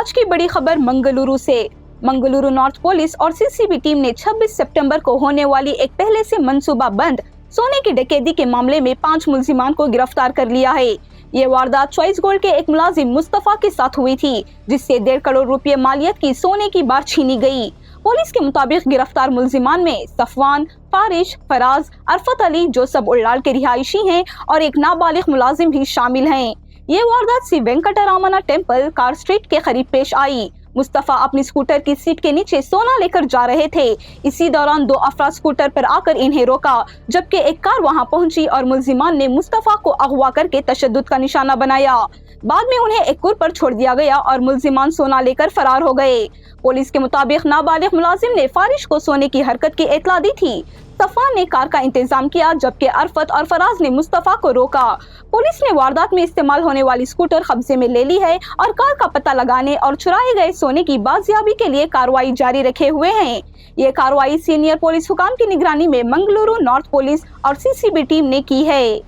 आज की बड़ी खबर मंगलुरु से। मंगलुरु नॉर्थ पुलिस और सीसीबी टीम ने 26 सितंबर को होने वाली एक पहले से मंसूबा बंद सोने की डकैती के मामले में 5 मुलजिमान को गिरफ्तार कर लिया है। ये वारदात चॉइस गोल्ड के एक मुलाजिम मुस्तफा के साथ हुई थी, जिससे 1.5 करोड़ रुपए मालियत की सोने की बार छीनी गई। पुलिस के मुताबिक गिरफ्तार मुलजिमान में सफवान, फारिश, फराज, अरफत अली जो सब उल्लाल के रिहायशी हैं और एक नाबालिग मुलाजिम भी शामिल हैं। ये वारदात श्री वेंकटरामना टेम्पल कार स्ट्रीट के करीब पेश आई। मुस्तफा अपनी स्कूटर की सीट के नीचे सोना लेकर जा रहे थे। इसी दौरान 2 अफराद स्कूटर पर आकर इन्हें रोका, जबकि एक कार वहां पहुंची और मुलजिमान ने मुस्तफा को अगवा करके तशद्दुद का निशाना बनाया। बाद में उन्हें एक कुर पर छोड़ दिया गया और मुलजिमान सोना लेकर फरार हो गए। पुलिस के मुताबिक नाबालिग मुलाजिम ने फारिश को सोने की हरकत की इत्तला दी थी। सफान ने कार का इंतजाम किया, जबकि अरफत और फराज ने मुस्तफा को रोका। पुलिस ने वारदात में इस्तेमाल होने वाली स्कूटर कब्जे में ले ली है और कार का पता लगाने और चुराए गए सोने की बाजियाबी के लिए कार्रवाई जारी रखे हुए हैं। ये कार्रवाई सीनियर पुलिस हुकाम की निगरानी में मंगलुरु नॉर्थ पुलिस और सीसीबी टीम ने की है।